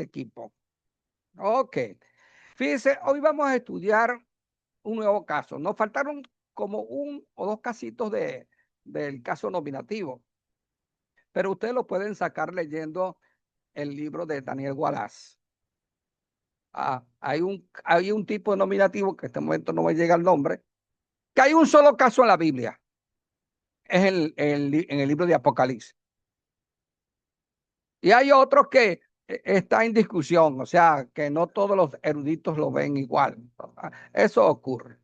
este equipo. Ok. Fíjense, hoy vamos a estudiar un nuevo caso. Nos faltaron como un o dos casitos del caso nominativo, pero ustedes lo pueden sacar leyendo el libro de Daniel Wallace. Hay un tipo de nominativo que en este momento no me llega el nombre, que hay un solo caso en la Biblia. Es en el libro de Apocalipsis. Y hay otros que está en discusión, o sea, que no todos los eruditos lo ven igual. Eso ocurre.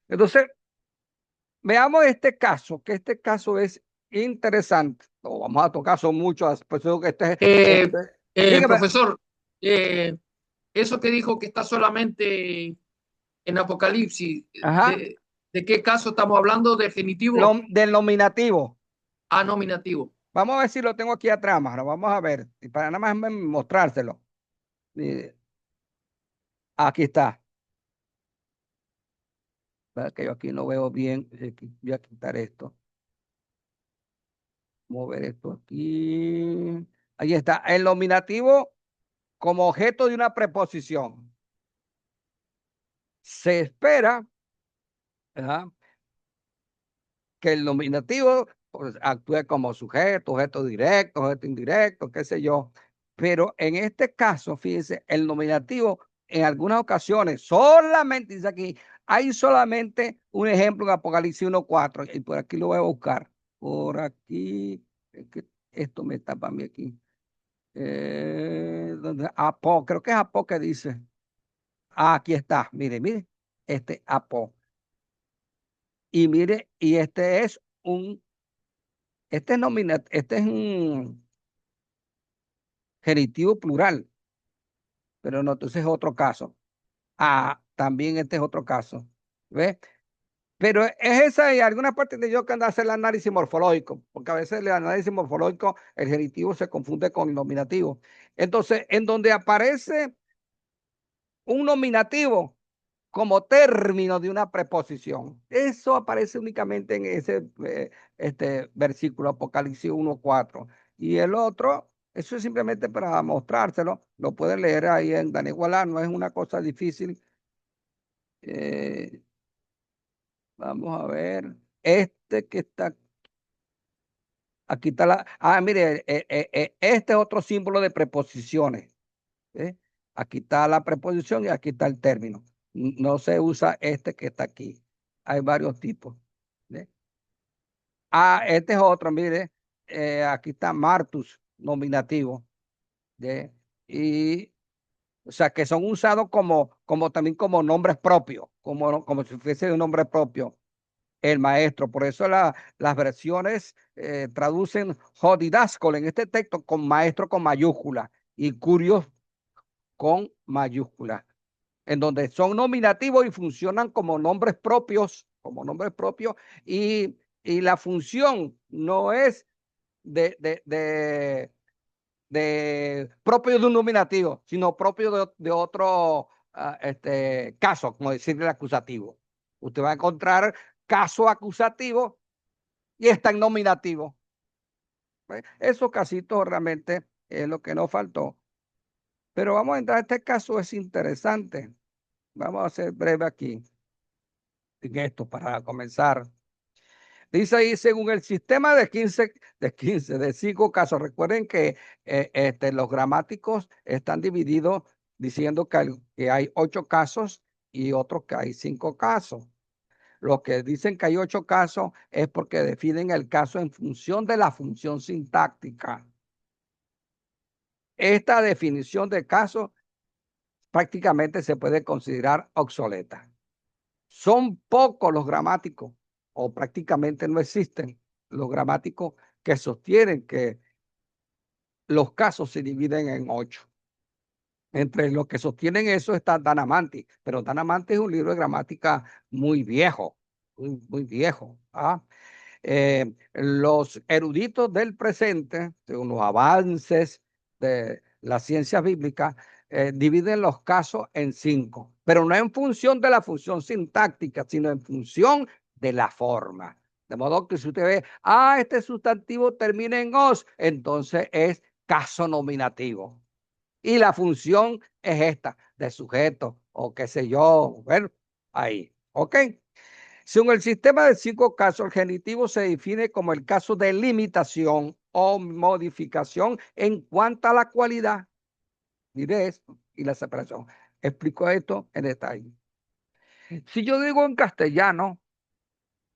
Entonces, veamos este caso, que este caso es interesante. No vamos a tocar, son muchos, pues que dígame. Profesor, eh, eso que dijo que está solamente en Apocalipsis, Ajá, de qué caso estamos hablando? ¿Definitivo? del nominativo. A nominativo. Vamos a ver si lo tengo aquí atrás, mano. Vamos a ver, y para nada más mostrárselo. Y aquí está. ¿Verdad? Que yo aquí no veo bien. Voy a quitar esto. Mover esto aquí. Ahí está. El nominativo como objeto de una preposición. Se espera, ¿verdad?, que el nominativo pues, actúe como sujeto, objeto directo, objeto indirecto, qué sé yo. Pero en este caso, fíjense, el nominativo en algunas ocasiones solamente, dice aquí, hay solamente un ejemplo en Apocalipsis 1:4, y por aquí lo voy a buscar. Por aquí, es que esto me tapa a mí aquí. Creo que es Apo que dice. Aquí está, mire, mire, este Apo. Y mire, y este es un genitivo plural, pero no, entonces es otro caso. También este es otro caso. ¿Ves? Pero es esa y alguna parte de yo que anda a hacer el análisis morfológico, porque a veces el análisis morfológico, el genitivo se confunde con el nominativo. Entonces, en donde aparece un nominativo como término de una preposición, eso aparece únicamente en ese versículo, Apocalipsis 1:4. Y el otro, eso es simplemente para mostrárselo, lo pueden leer ahí en Daniel Wallace, no es una cosa difícil. Eh, Vamos a ver, este que está, aquí está mire, este es otro símbolo de preposiciones. ¿Eh? Aquí está la preposición y aquí está el término. No se usa este que está aquí. Hay varios tipos. ¿Eh? Este es otro, mire, aquí está Martus, nominativo. ¿Eh? Y, o sea, que son usados como también como nombres propios, como si fuese un nombre propio. El maestro, por eso las versiones traducen Jodidáskol en este texto con maestro con mayúscula y curios con mayúscula, en donde son nominativos y funcionan como nombres propios, y la función no es de propio de un nominativo, sino propio de otro caso, como decir el acusativo. Usted va a encontrar caso acusativo y está en nominativo. ¿Ves? Esos casitos realmente es lo que nos faltó. Pero vamos a entrar, este caso es interesante. Vamos a ser breve aquí en esto para comenzar. Dice ahí, según el sistema de 5 casos, recuerden que los gramáticos están divididos diciendo que hay 8 casos y otros que hay 5 casos. Los que dicen que hay 8 casos es porque definen el caso en función de la función sintáctica. Esta definición de caso prácticamente se puede considerar obsoleta. Son pocos los gramáticos, o prácticamente no existen los gramáticos que sostienen que los casos se dividen en 8. Entre los que sostienen eso está Danamanti, pero Danamanti es un libro de gramática muy viejo, muy viejo. Los eruditos del presente, según los avances de la ciencia bíblica, dividen los casos en 5, pero no en función de la función sintáctica, sino en función de la forma. De modo que si usted ve, este sustantivo termina en os, entonces es caso nominativo. Y la función es esta, de sujeto o qué sé yo. Bueno, ahí. ¿Ok? Según el sistema de 5 casos, el genitivo se define como el caso de limitación o modificación en cuanto a la cualidad. Mire esto y la separación. Explico esto en detalle. Si yo digo en castellano,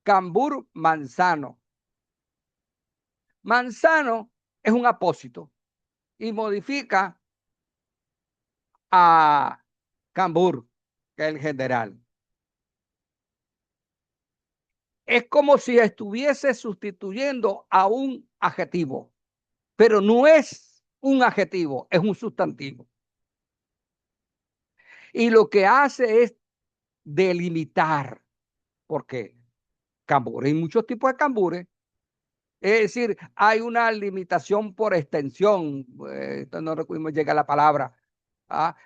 cambur manzano. Manzano es un apósito y modifica a cambur, que es el general. Es como si estuviese sustituyendo a un adjetivo, pero no es un adjetivo, es un sustantivo. Y lo que hace es delimitar, porque cambur, hay muchos tipos de cambures. Es decir, hay una limitación por extensión. No recuerdo, llega la palabra.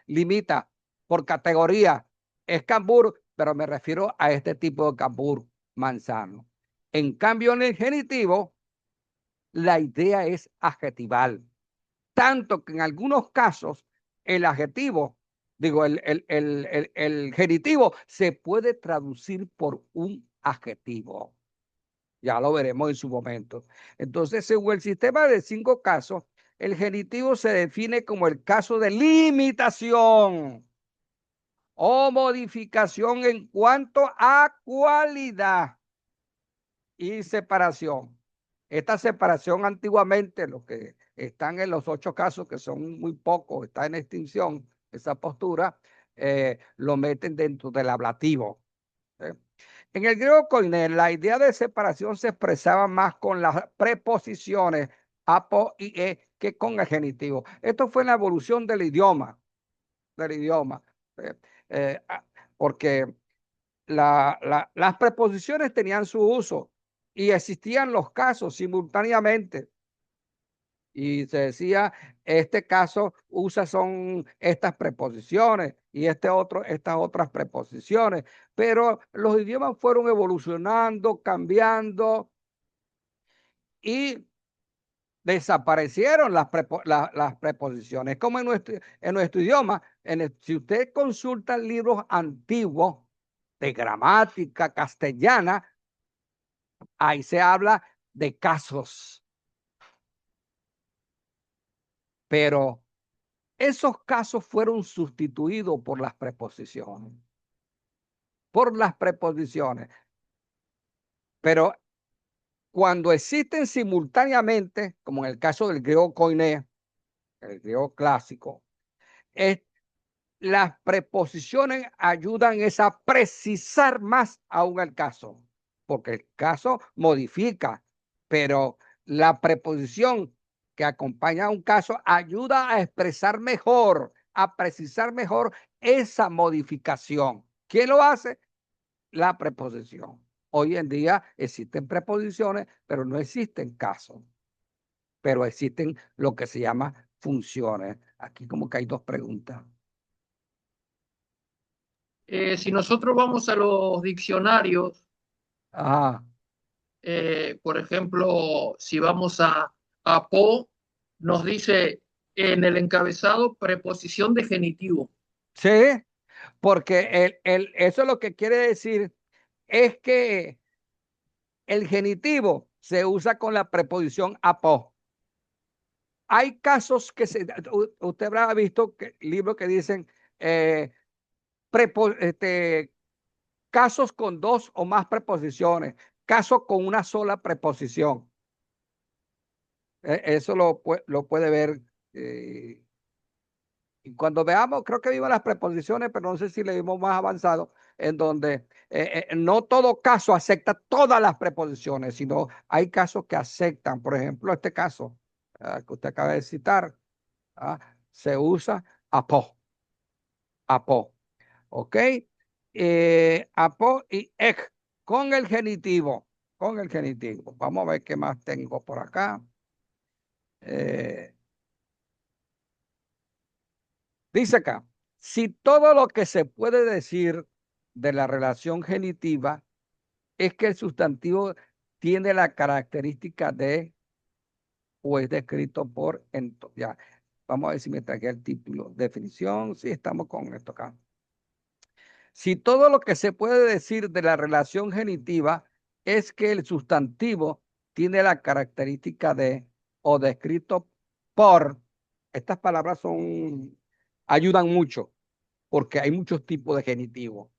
Limita por categoría. Es cambur, pero me refiero a este tipo de cambur manzano. En cambio, en el genitivo, la idea es adjetival. Tanto que en algunos casos el adjetivo, digo, el genitivo se puede traducir por un adjetivo. Ya lo veremos en su momento. Entonces, según el sistema de 5 casos, el genitivo se define como el caso de limitación o modificación en cuanto a cualidad y separación. Esta separación antiguamente, los que están en los 8 casos, que son muy pocos, está en extinción, esa postura, lo meten dentro del ablativo. ¿Eh? En el griego koiné, la idea de separación se expresaba más con las preposiciones apo y e que con el genitivo. Esto fue en la evolución del idioma, eh, eh, porque las preposiciones tenían su uso y existían los casos simultáneamente. Y se decía, este caso usa son estas preposiciones y este otro, estas otras preposiciones. Pero los idiomas fueron evolucionando, cambiando y desaparecieron las preposiciones. Como en nuestro idioma, si usted consulta libros antiguos de gramática castellana, ahí se habla de casos, pero esos casos fueron sustituidos por las preposiciones, pero cuando existen simultáneamente, como en el caso del griego koiné, el griego clásico, es, las preposiciones ayudan a precisar más aún el caso, porque el caso modifica, pero la preposición que acompaña a un caso ayuda a expresar mejor, a precisar mejor esa modificación. ¿Quién lo hace? La preposición. Hoy en día existen preposiciones, pero no existen casos, pero existen lo que se llama funciones. Aquí como que hay 2 preguntas. Si nosotros vamos a los diccionarios, Ajá. por ejemplo, si vamos a Po, nos dice en el encabezado preposición de genitivo. Sí, porque eso lo que quiere decir es que el genitivo se usa con la preposición apo. Hay casos que usted habrá visto libros que dicen eh, casos con 2 o más preposiciones, casos con una sola preposición. Eso lo puede ver. Y cuando veamos, creo que vimos las preposiciones, pero no sé si le vimos más avanzado, en donde no todo caso acepta todas las preposiciones, sino hay casos que aceptan. Por ejemplo, este caso que usted acaba de citar, se usa apo, apo, ¿ok? Apo y ek con el genitivo, con el genitivo. Vamos a ver qué más tengo por acá. Eh, Dice acá, si todo lo que se puede decir de la relación genitiva es que el sustantivo tiene la característica de o es descrito por ya. Vamos a ver si me traje el título. Definición, sí, estamos con esto acá. Si todo lo que se puede decir de la relación genitiva es que el sustantivo tiene la característica de o descrito por, estas palabras ayudan mucho porque hay muchos tipos de genitivo.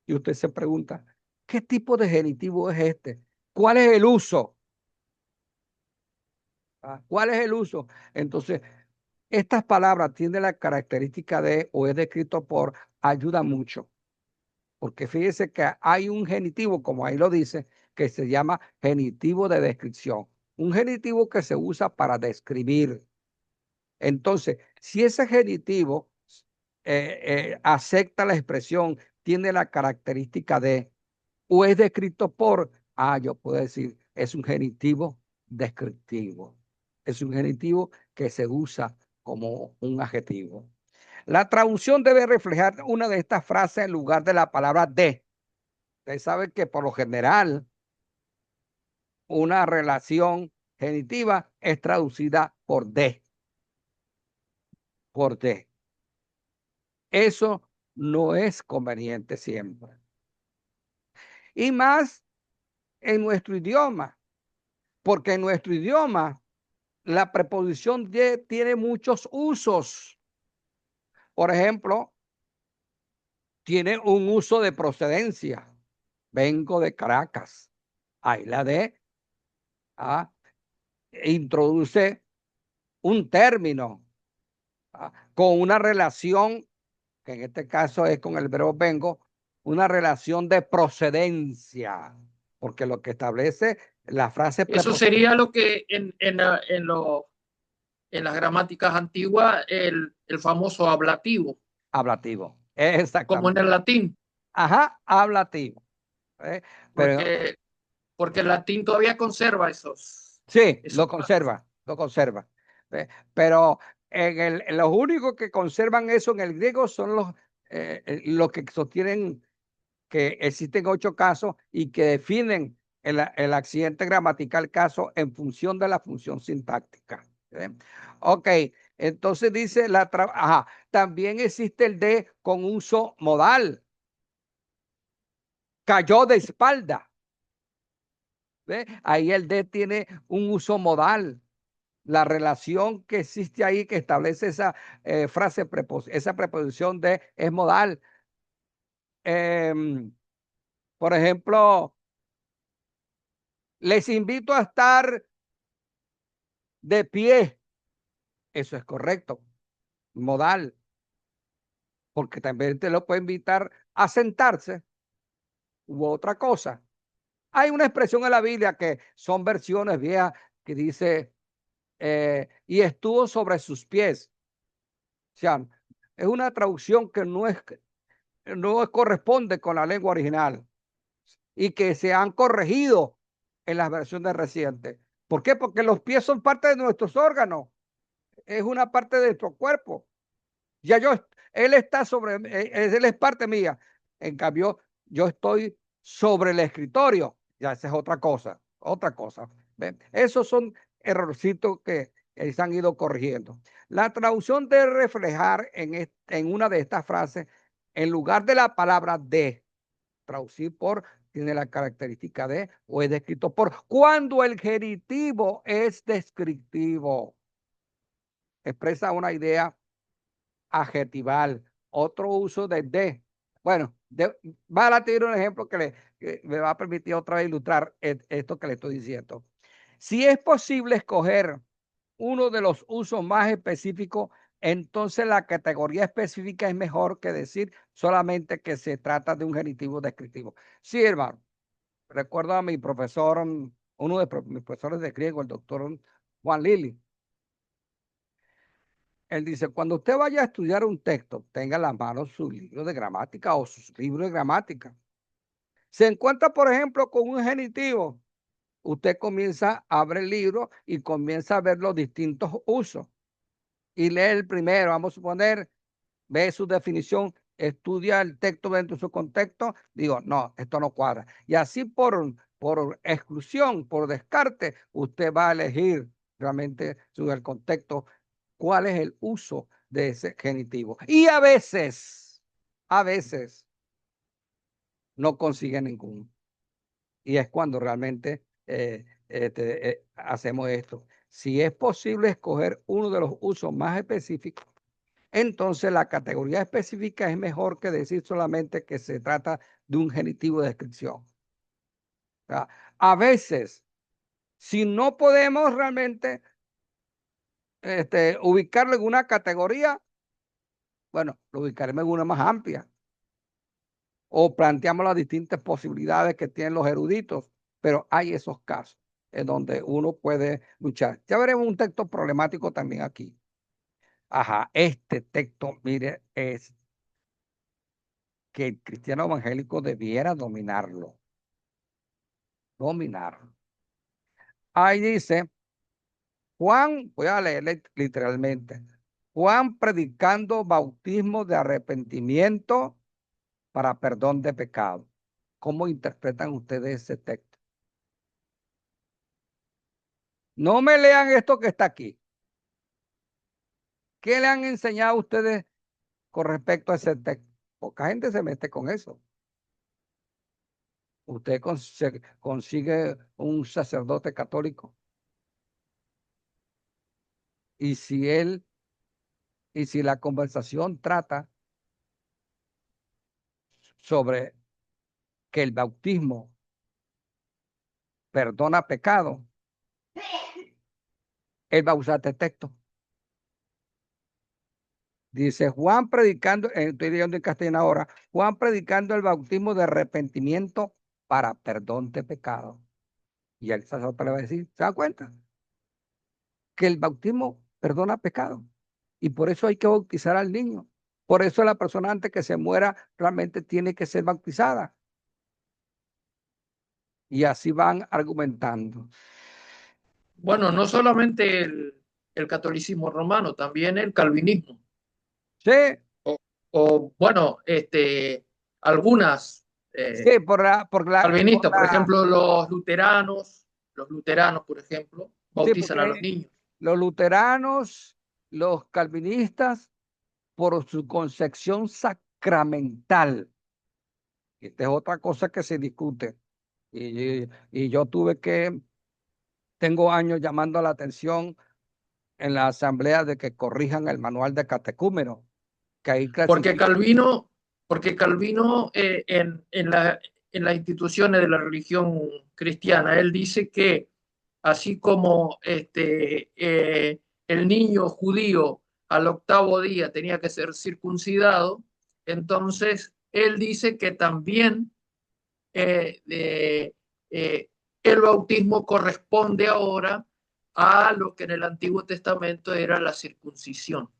Y usted se pregunta, ¿qué tipo de genitivo es este? ¿Cuál es el uso? ¿Cuál es el uso? Entonces, estas palabras tienen la característica de o es descrito por, ayuda mucho. Porque fíjese que hay un genitivo, como ahí lo dice, que se llama genitivo de descripción. Un genitivo que se usa para describir. Entonces, si ese genitivo acepta la expresión, tiene la característica de, o es descrito por, yo puedo decir, es un genitivo descriptivo. Es un genitivo que se usa como un adjetivo. La traducción debe reflejar una de estas frases en lugar de la palabra de. Ustedes saben que por lo general una relación genitiva es traducida por de, por de. Eso no es conveniente siempre. Y más en nuestro idioma, porque en nuestro idioma la preposición de tiene muchos usos. Por ejemplo, tiene un uso de procedencia. Vengo de Caracas. Ahí la de introduce un término con una relación, que en este caso es con el verbo vengo, una relación de procedencia, porque lo que establece la frase Eso preposición sería lo que en las gramáticas antiguas, el famoso ablativo, ablativo, como en el exactamente. latín, Ajá, ablativo. ¿Eh? Pero porque, porque el latín todavía conserva sí, esos frases. lo conserva. Pero en los únicos que conservan eso en el griego son los que sostienen que existen 8 casos y que definen el accidente gramatical caso en función de la función sintáctica. ¿Eh? Ok, entonces dice también existe el de con uso modal. Cayó de espalda. ¿Ve? Ahí el de tiene un uso modal. La relación que existe ahí que establece esa frase, esa preposición de es modal. Por ejemplo, les invito a estar de pie. Eso es correcto. Modal. Porque también te lo puede invitar a sentarse u otra cosa. Hay una expresión en la Biblia que son versiones viejas que dice, y estuvo sobre sus pies. O sea, es una traducción que no corresponde con la lengua original y que se han corregido en las versiones recientes. ¿Por qué? Porque los pies son parte de nuestros órganos, es una parte de nuestro cuerpo. Ya él está sobre, él es parte mía. En cambio, yo estoy sobre el escritorio. Ya esa es otra cosa, otra cosa. ¿Ven? Esos son errorcitos que se han ido corrigiendo. La traducción debe reflejar en una de estas frases, en lugar de la palabra de, traducir por, tiene la característica de o es descrito por, cuando el genitivo es descriptivo. Expresa una idea adjetival, otro uso de. Bueno, va a tener un ejemplo que me va a permitir otra vez ilustrar esto que le estoy diciendo. Si es posible escoger uno de los usos más específicos, entonces la categoría específica es mejor que decir solamente que se trata de un genitivo descriptivo. Sí, hermano. Recuerdo a mi profesor, uno de mis profesores de griego, el doctor Juan Lili. Él dice, cuando usted vaya a estudiar un texto, tenga en la mano su libro de gramática o sus libros de gramática. Se encuentra, por ejemplo, con un genitivo. Usted comienza, abre el libro y comienza a ver los distintos usos. Y lee el primero, vamos a suponer, ve su definición, estudia el texto dentro de su contexto. Digo, no, esto no cuadra. Y así por exclusión, por descarte, usted va a elegir realmente el contexto cuál es el uso de ese genitivo. Y a veces no consiguen ninguno. Y es cuando realmente hacemos esto. Si es posible escoger uno de los usos más específicos, entonces la categoría específica es mejor que decir solamente que se trata de un genitivo de descripción. O sea, a veces, si no podemos realmente ubicarlo en una categoría, bueno, lo ubicaremos en una más amplia o planteamos las distintas posibilidades que tienen los eruditos, pero hay esos casos en donde uno puede luchar. Ya veremos un texto problemático también aquí. Ajá, este texto, mire, es que el cristiano evangélico debiera dominarlo. Dominarlo. Ahí dice, Juan, voy a leerle literalmente, Juan predicando bautismo de arrepentimiento para perdón de pecado. ¿Cómo interpretan ustedes ese texto? No me lean esto que está aquí. ¿Qué le han enseñado a ustedes con respecto a ese texto? Poca gente se mete con eso. Usted consigue un sacerdote católico y si la conversación trata sobre que el bautismo perdona pecado, él va a usar este texto. Dice Juan predicando, estoy leyendo en castellano ahora, Juan predicando el bautismo de arrepentimiento para perdón de pecado. Y el sacerdote le va a decir, ¿se da cuenta? Que el bautismo perdona pecado. Y por eso hay que bautizar al niño. Por eso la persona antes que se muera realmente tiene que ser bautizada. Y así van argumentando. Bueno, no solamente el catolicismo romano, también el calvinismo. Sí, O, bueno, algunas sí, calvinistas, por ejemplo, los luteranos, por ejemplo, sí, bautizan a los porque niños. los luteranos, los calvinistas, por su concepción sacramental, esta es otra cosa que se discute. Y yo tengo años llamando la atención en la asamblea de que corrijan el manual de catecúmeno, que ahí Porque clasifica. Calvino, porque Calvino en las instituciones de la religión cristiana, él dice que así como el niño judío al octavo día tenía que ser circuncidado, entonces él dice que también eh, eh, eh, el bautismo corresponde ahora a lo que en el Antiguo Testamento era la circuncisión.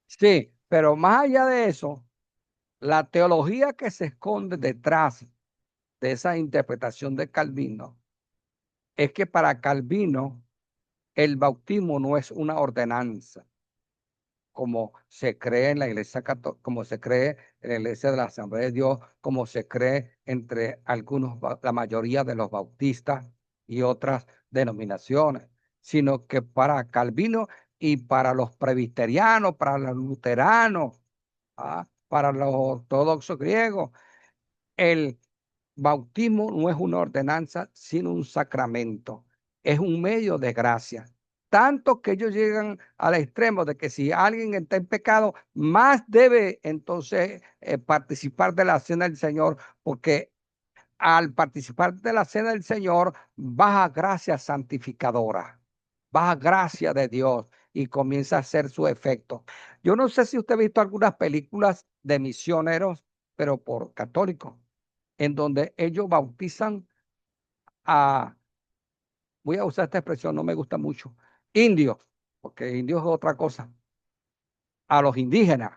Sí, pero más allá de eso, la teología que se esconde detrás de esa interpretación de Calvino es que para Calvino el bautismo no es una ordenanza, como se cree en la iglesia católica, como se cree en la iglesia de la Asamblea de Dios, como se cree entre algunos, la mayoría de los bautistas y otras denominaciones, sino que para Calvino y para los presbiterianos, para los luteranos, para los ortodoxos griegos, el bautismo no es una ordenanza, sino un sacramento. Es un medio de gracia. Tanto que ellos llegan al extremo de que si alguien está en pecado, más debe entonces participar de la cena del Señor, porque al participar de la cena del Señor, baja gracia santificadora, baja gracia de Dios y comienza a hacer su efecto. Yo no sé si usted ha visto algunas películas de misioneros, pero por católicos en donde ellos bautizan a, voy a usar esta expresión, no me gusta mucho, indios, porque indios es otra cosa, a los indígenas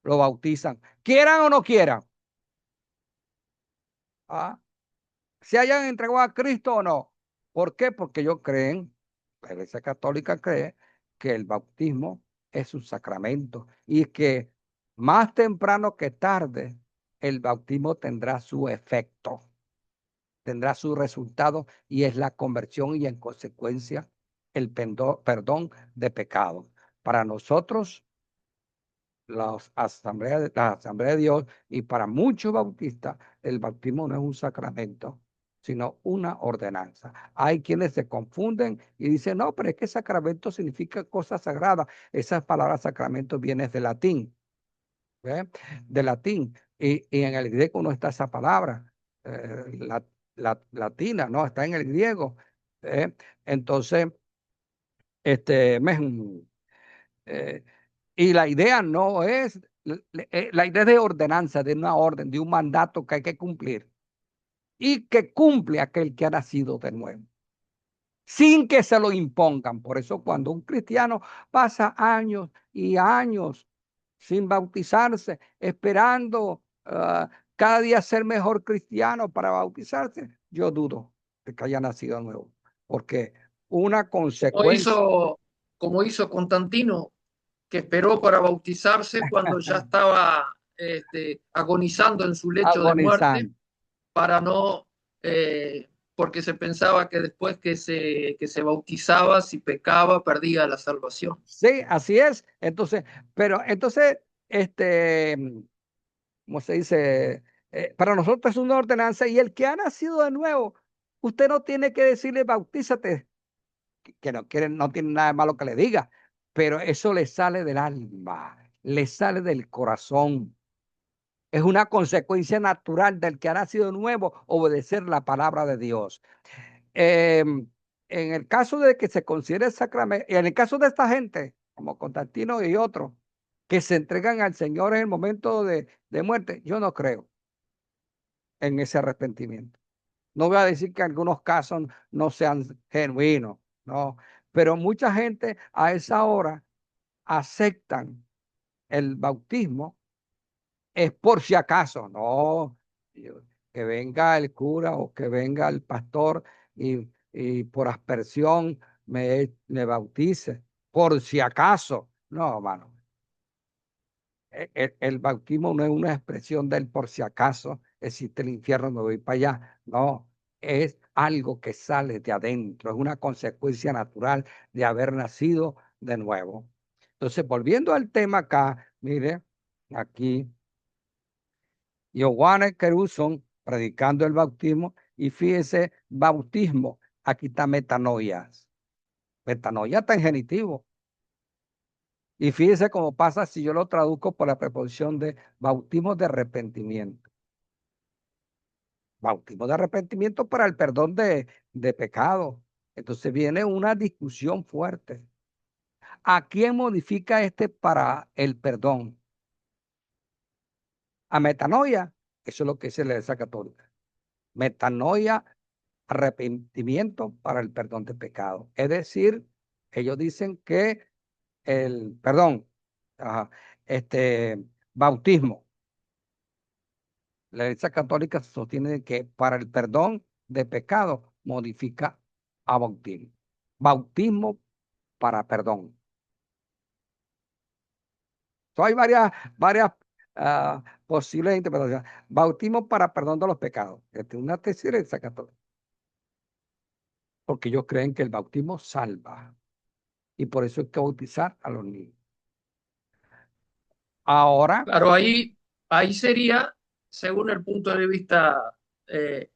lo bautizan, quieran o no quieran, ¿ah? Se hayan entregado a Cristo o no. ¿Por qué? Porque ellos creen, la Iglesia Católica cree que el bautismo es un sacramento y que más temprano que tarde el bautismo tendrá su efecto, tendrá su resultado y es la conversión y en consecuencia el perdón de pecado. Para nosotros, la Asamblea de Dios, y para muchos bautistas, el bautismo no es un sacramento, sino una ordenanza. Hay quienes se confunden y dicen, no, pero es que sacramento significa cosa sagrada. Esa palabra sacramento viene de latín, ¿ve? De latín. Y en el griego no está esa palabra, latina, no, está en el griego. ¿Eh? Entonces, este, eh, y la idea no es, la idea de ordenanza, de una orden, de un mandato que hay que cumplir y que cumple aquel que ha nacido de nuevo, sin que se lo impongan. Por eso cuando un cristiano pasa años y años sin bautizarse, esperando cada día ser mejor cristiano para bautizarse, yo dudo de que haya nacido de nuevo, porque una O consecuencia como hizo Constantino, que esperó para bautizarse cuando ya estaba agonizando en su lecho de muerte, agonizante. para no, porque se pensaba que después que se bautizaba, si pecaba, perdía la salvación. Sí, así es. Entonces, pero entonces, este, ¿cómo se dice? Para nosotros es una ordenanza y el que ha nacido de nuevo, usted no tiene que decirle bautízate, que no quiere, no tiene nada de malo que le diga, pero eso le sale del alma, le sale del corazón. Es una consecuencia natural del que ha nacido de nuevo, obedecer la palabra de Dios. En el caso de que se considere sacramento, y en el caso de esta gente, como Constantino y otros, que se entregan al Señor en el momento de muerte, yo no creo en ese arrepentimiento. No voy a decir que algunos casos no sean genuinos, no, pero mucha gente a esa hora aceptan el bautismo es por si acaso, no, que venga el cura o que venga el pastor y por aspersión me bautice, por si acaso. No, hermano, el bautismo no es una expresión del por si acaso, existe el infierno, me voy para allá. No, es algo que sale de adentro, es una consecuencia natural de haber nacido de nuevo. Entonces, volviendo al tema acá, mire, aquí. Yohanes Keruson predicando el bautismo y fíjese, bautismo, aquí está metanoia. Metanoia está en genitivo. Y fíjese cómo pasa si yo lo traduzco por la preposición de bautismo de arrepentimiento. Bautismo de arrepentimiento para el perdón de pecado. Entonces viene una discusión fuerte. ¿A quién modifica este para el perdón? A metanoia. Eso es lo que dice la Iglesia Católica. Metanoia, arrepentimiento para el perdón de pecado. Es decir, ellos dicen que el perdón, ajá, bautismo, la Iglesia Católica sostiene que para el perdón de pecado modifica a bautismo. Bautismo para perdón. So, hay varias posibles interpretaciones. Bautismo para perdón de los pecados. Esta es una tesis de la Iglesia Católica. Porque ellos creen que el bautismo salva. Y por eso hay que bautizar a los niños. Ahora, Claro, ahí sería, según el punto de vista eh,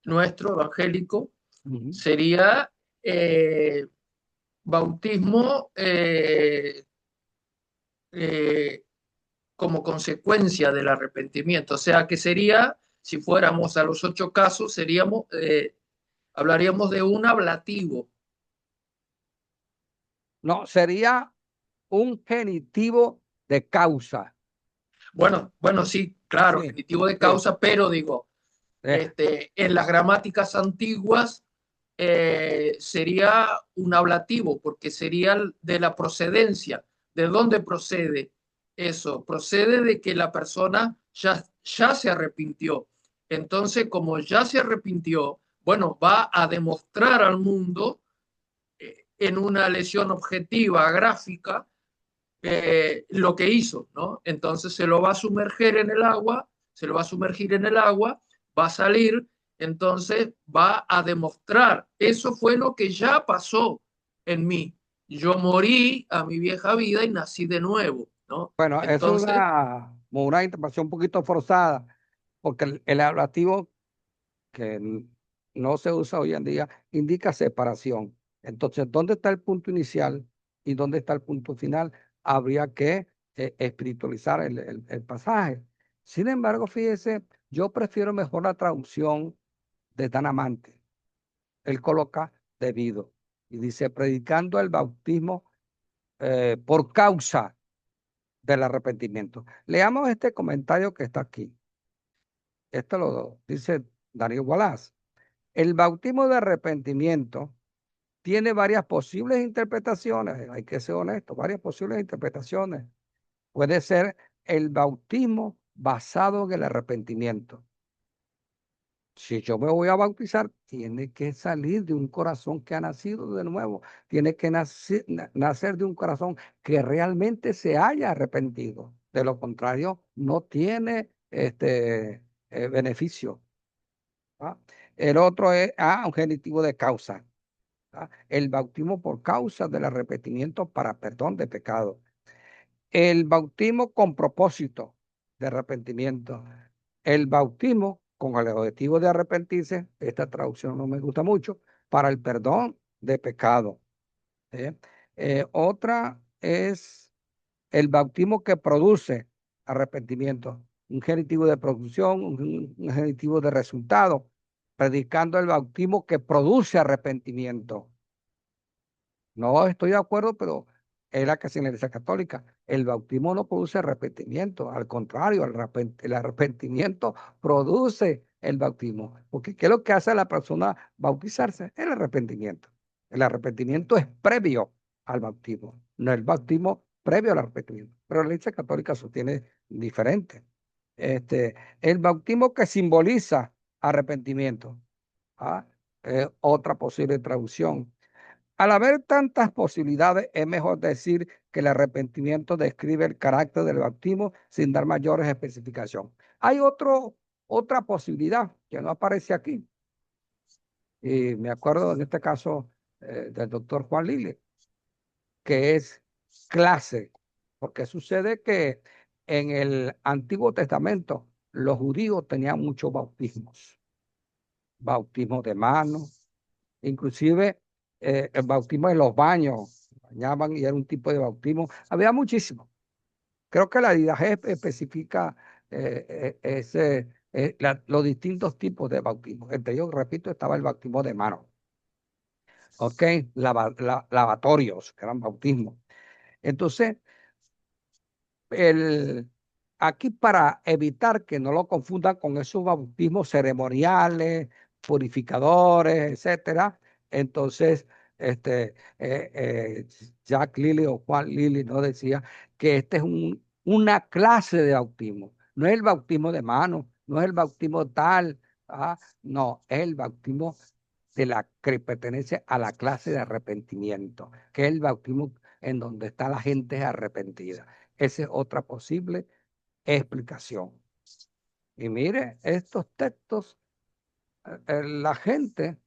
nuestro, evangélico, ujú, sería bautismo eh, como consecuencia del arrepentimiento. O sea que sería, si fuéramos a los 8 casos, hablaríamos de un ablativo. no, sería un genitivo de causa. Bueno, sí, claro, Sí, genitivo de sí. causa, pero digo, eh, en las gramáticas antiguas sería un ablativo, porque sería de la procedencia. ¿De dónde procede eso? Procede de que la persona ya se arrepintió. Entonces, como ya se arrepintió, bueno, va a demostrar al mundo en una lesión objetiva, gráfica, lo que hizo, ¿no? Entonces se lo va a sumergir en el agua, se lo va a sumergir en el agua, va a salir, entonces va a demostrar, eso fue lo que ya pasó en mí, yo morí a mi vieja vida y nací de nuevo, ¿no? Bueno, eso es Entonces, como una interpretación un poquito forzada, porque el ablativo que no se usa hoy en día indica separación. Entonces, ¿dónde está el punto inicial y dónde está el punto final? Habría que espiritualizar el pasaje. Sin embargo, fíjese, yo prefiero mejor la traducción de Tanamante. Él coloca debido y dice, predicando el bautismo por causa del arrepentimiento. Leamos este comentario que está aquí. Esto lo dice Daniel Wallace. El bautismo de arrepentimiento tiene varias posibles interpretaciones, hay que ser honesto, varias posibles interpretaciones. Puede ser el bautismo basado en el arrepentimiento. Si yo me voy a bautizar, tiene que salir de un corazón que ha nacido de nuevo, tiene que nacer de un corazón que realmente se haya arrepentido. De lo contrario, no tiene beneficio. ¿Ah? El otro es un genitivo de causa. ¿Ah? El bautismo por causa del arrepentimiento para perdón de pecado. El bautismo con propósito de arrepentimiento. El bautismo con el objetivo de arrepentirse, esta traducción no me gusta mucho, para el perdón de pecado. ¿Eh? Otra es el bautismo que produce arrepentimiento, un genitivo de producción, un genitivo de resultado, predicando el bautismo que produce arrepentimiento. No estoy de acuerdo, pero es la casi en la Iglesia Católica. El bautismo no produce arrepentimiento, al contrario, el arrepentimiento produce el bautismo. Porque ¿qué es lo que hace a la persona bautizarse? El arrepentimiento. El arrepentimiento es previo al bautismo, no el bautismo previo al arrepentimiento. Pero la Iglesia Católica sostiene diferente. El bautismo que simboliza arrepentimiento. ¿Ah? Otra posible traducción. Al haber tantas posibilidades, es mejor decir que el arrepentimiento describe el carácter del bautismo sin dar mayores especificaciones. Hay otra posibilidad que no aparece aquí. Y me acuerdo en este caso del doctor Juan Lille, que es clase, porque sucede que en el Antiguo Testamento los judíos tenían muchos bautismos, bautismos de mano, inclusive el bautismo en los baños, bañaban y era un tipo de bautismo. Había muchísimo. Creo que la IDAG especifica los distintos tipos de bautismo. Entre ellos, repito, estaba el bautismo de mano. ¿Ok? Lavatorios, que eran bautismos. Entonces, el, aquí para evitar que no lo confundan con esos bautismos ceremoniales, purificadores, etcétera. Entonces, Jack Lilly o Juan Lilly no decía que este es una clase de bautismo. No es el bautismo de mano, no es el bautismo tal, no, es el bautismo de la que pertenece a la clase de arrepentimiento, que es el bautismo en donde está la gente arrepentida. Esa es otra posible explicación. Y mire, estos textos, la gente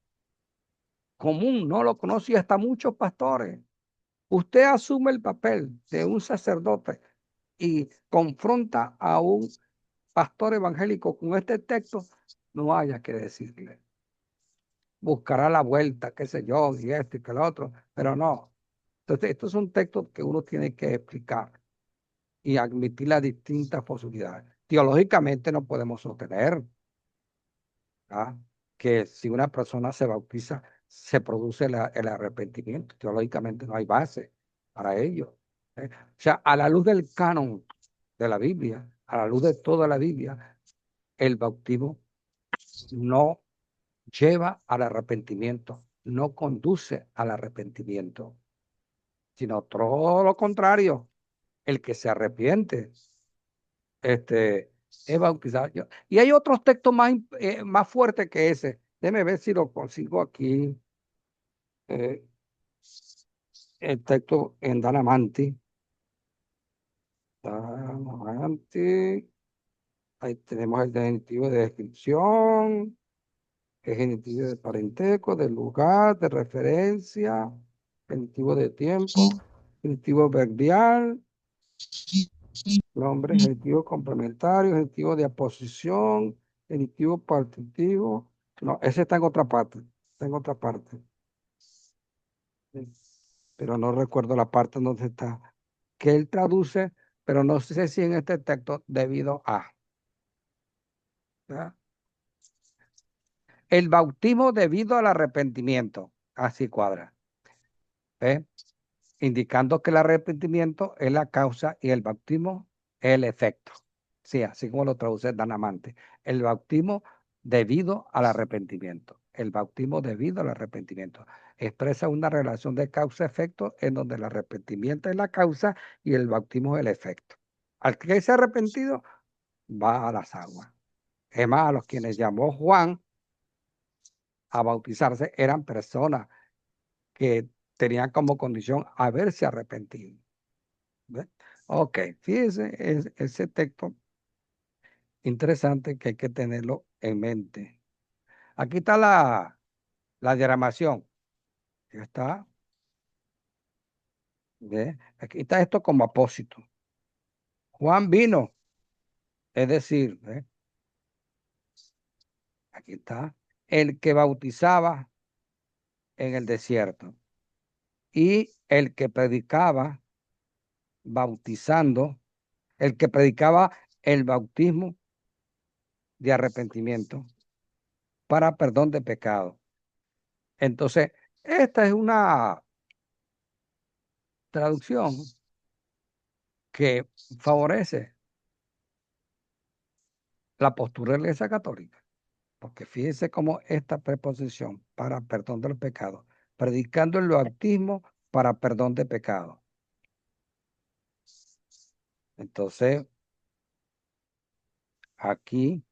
común no lo conoce y hasta muchos pastores. Usted asume el papel de un sacerdote y confronta a un pastor evangélico con este texto, no haya que decirle. Buscará la vuelta, qué sé yo, y esto y que lo otro, pero no. Entonces, estos son textos que uno tiene que explicar y admitir las distintas posibilidades. Teológicamente no podemos sostener que si una persona se bautiza, se produce el arrepentimiento. Teológicamente no hay base para ello. O sea, a la luz del canon de la Biblia, a la luz de toda la Biblia, el bautismo no lleva al arrepentimiento, no conduce al arrepentimiento, sino todo lo contrario. El que se arrepiente es bautizado. Y hay otros textos más fuertes que ese. Déjeme ver si lo consigo aquí. eh, el texto en Danamanti. Danamanti. Ahí tenemos el genitivo de descripción, el genitivo de parentesco, del lugar, de referencia. genitivo de tiempo, genitivo verbial, nombre, genitivo complementario, genitivo de aposición, genitivo partitivo. No, ese está en otra parte, está en otra parte. Sí, pero no recuerdo la parte donde está, que él traduce, pero no sé si en este texto debido a. ¿Verdad? El bautismo debido al arrepentimiento, así cuadra, ¿ve? Indicando que el arrepentimiento es la causa y el bautismo es el efecto. Sí, así como lo traduce Danamante. El bautismo debido al arrepentimiento. El bautismo debido al arrepentimiento. Expresa una relación de causa-efecto en donde el arrepentimiento es la causa y el bautismo es el efecto. Al que se ha arrepentido, va a las aguas. Es más, a los quienes llamó Juan a bautizarse eran personas que tenían como condición haberse arrepentido. ¿Ve? Ok, fíjense, ese texto interesante que hay que tenerlo en mente. Aquí está la diagramación. Ya está. ¿Ve? Aquí está esto como apósito. Juan vino, es decir, ¿ve? Aquí está, el que bautizaba en el desierto y el que predicaba bautizando, el que predicaba el bautismo de arrepentimiento para perdón de pecado. Entonces, esta es una traducción que favorece la postura de la Iglesia Católica, porque fíjense cómo esta preposición para perdón de los pecados, predicando el bautismo para perdón de pecados. Entonces, aquí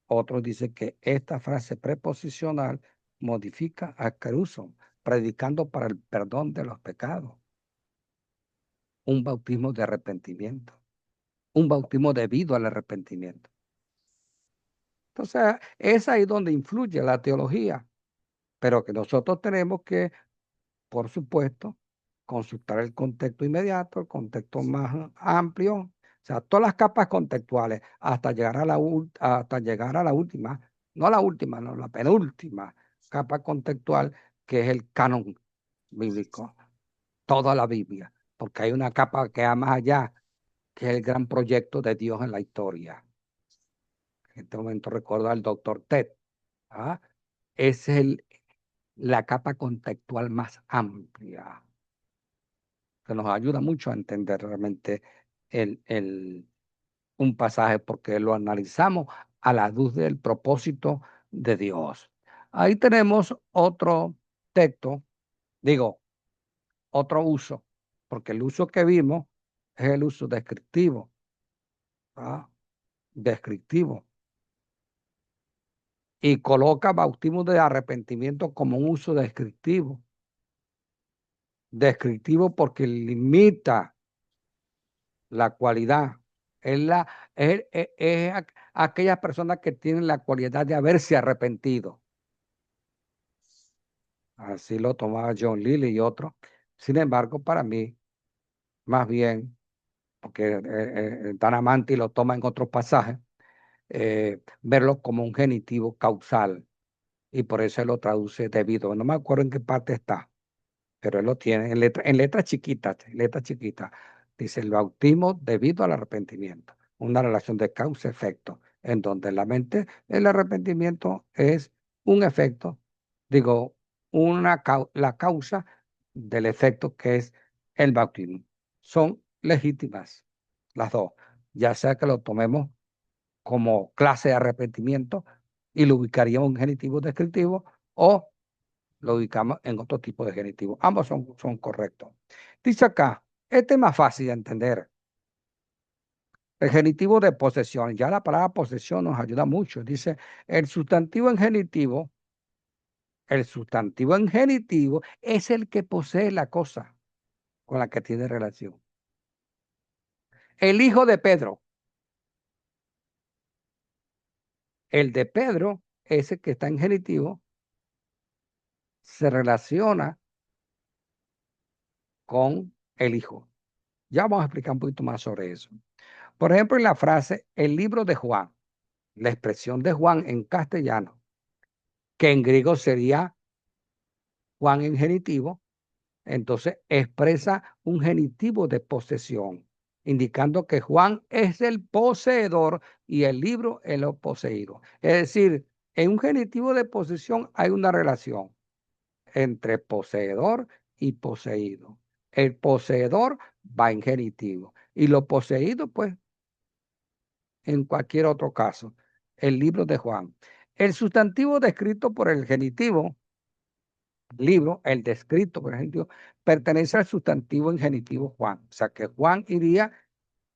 otros dicen que esta frase preposicional modifica a Caruso, predicando para el perdón de los pecados, un bautismo de arrepentimiento, un bautismo debido al arrepentimiento. Entonces, es ahí donde influye la teología, pero que nosotros tenemos que, por supuesto, consultar el contexto inmediato, el contexto más amplio, o sea, todas las capas contextuales, hasta llegar a hasta llegar a la última, no la última, no, la penúltima capa contextual, que es el canon bíblico, toda la Biblia, porque hay una capa que va más allá, que es el gran proyecto de Dios en la historia. En este momento recuerdo al doctor Ted. ¿Ah? Es la capa contextual más amplia, que nos ayuda mucho a entender realmente un pasaje, porque lo analizamos a la luz del propósito de Dios. Ahí tenemos otro texto, digo, otro uso, porque el uso que vimos es el uso descriptivo. ¿Ah? Descriptivo. Y coloca bautismo de arrepentimiento como un uso descriptivo. Descriptivo porque limita la cualidad. Es aquellas personas que tienen la cualidad de haberse arrepentido. Así lo tomaba John Lilly y otros. Sin embargo, para mí, más bien, porque Danamanti lo toma en otros pasajes, verlo como un genitivo causal. Y por eso él lo traduce debido. No me acuerdo en qué parte está, pero él lo tiene en letras chiquitas, letra chiquita. Dice el bautismo debido al arrepentimiento, una relación de causa-efecto, en donde la mente, el arrepentimiento es un efecto, digo, la causa del efecto que es el bautismo. Son legítimas las dos, ya sea que lo tomemos como clase de arrepentimiento y lo ubicaríamos en genitivo descriptivo o lo ubicamos en otro tipo de genitivo. Ambos son correctos. Dice acá, este es más fácil de entender. El genitivo de posesión, ya la palabra posesión nos ayuda mucho. Dice, el sustantivo en genitivo es el que posee la cosa con la que tiene relación. El hijo de Pedro, el de Pedro, ese que está en genitivo, se relaciona con el Hijo. Ya vamos a explicar un poquito más sobre eso. Por ejemplo, en la frase, el libro de Juan, la expresión de Juan en castellano, que en griego sería Juan en genitivo, entonces expresa un genitivo de posesión, indicando que Juan es el poseedor y el libro es lo poseído. Es decir, en un genitivo de posesión hay una relación entre poseedor y poseído. El poseedor va en genitivo y lo poseído, pues, en cualquier otro caso. El libro de Juan. El sustantivo descrito por el genitivo, libro, el descrito por el genitivo, pertenece al sustantivo en genitivo Juan. O sea que Juan iría,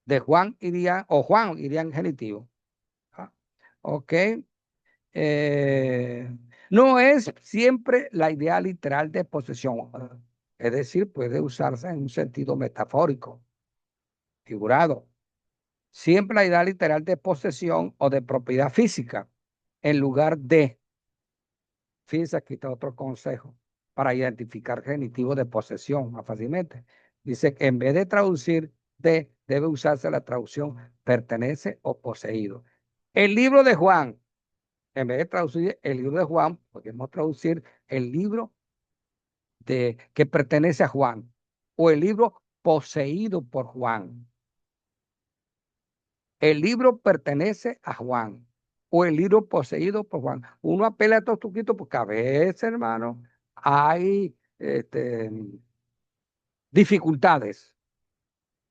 de Juan iría, o Juan iría en genitivo. Ah, ok. No es siempre la idea literal de posesión. Es decir, puede usarse en un sentido metafórico, figurado. Siempre la idea literal de posesión o de propiedad física, en lugar de, fíjense, aquí está otro consejo para identificar genitivo de posesión más fácilmente. Dice que en vez de traducir de, debe usarse la traducción pertenece o poseído. El libro de Juan, en vez de traducir el libro de Juan, podemos traducir el libro de, que pertenece a Juan o el libro poseído por Juan. El libro pertenece a Juan o el libro poseído por Juan. Uno apela a estos truquitos porque a veces, hermano, hay dificultades,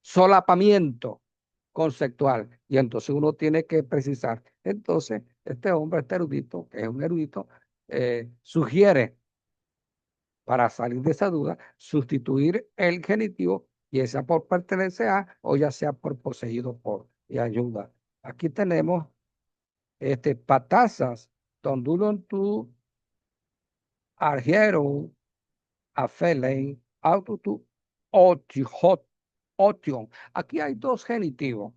solapamiento conceptual y entonces uno tiene que precisar. Entonces, este hombre, este erudito, que es un erudito, sugiere para salir de esa duda, sustituir el genitivo, ya sea por pertenecer a o ya sea por poseído por y ayuda. Aquí tenemos patazas, tondulon tu, argero, afelen, autotu, otihot, otion. Aquí hay dos genitivos.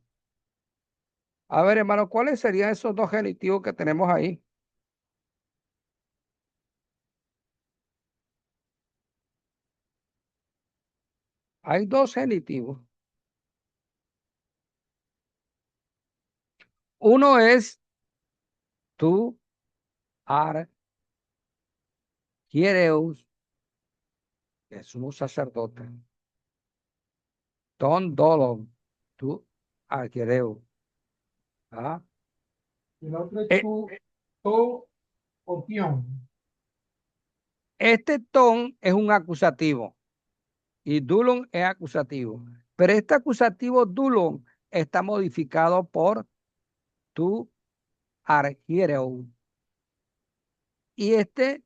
A ver, hermano, ¿cuáles serían esos dos genitivos que tenemos ahí? Hay dos genitivos. Uno es tu, ar, hiereus, que es un sacerdote. Ton dolon, tu, arquereu. ¿Ah? El otro es Eh, to o tion. Este ton es un acusativo y dulon es acusativo. Pero este acusativo dulon está modificado por tu, arquereu. Y este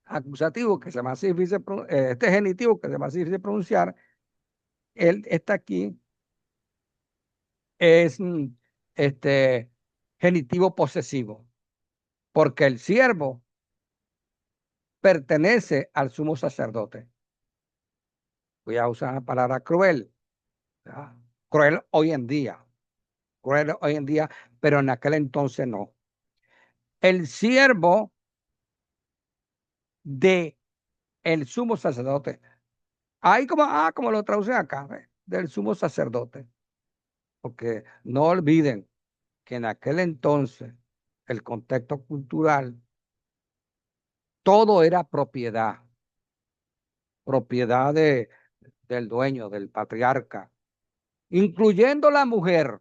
acusativo que se me hace difícil, este genitivo que se me hace difícil pronunciar, él está aquí, es este genitivo posesivo, porque el siervo pertenece al sumo sacerdote. Voy a usar la palabra cruel, ¿verdad? Cruel cruel hoy en día, pero en aquel entonces no. El siervo de el sumo sacerdote, ahí como, como lo traducen acá, ¿ve? Del sumo sacerdote, porque no olviden que en aquel entonces el contexto cultural, todo era propiedad, propiedad del dueño, del patriarca, incluyendo la mujer.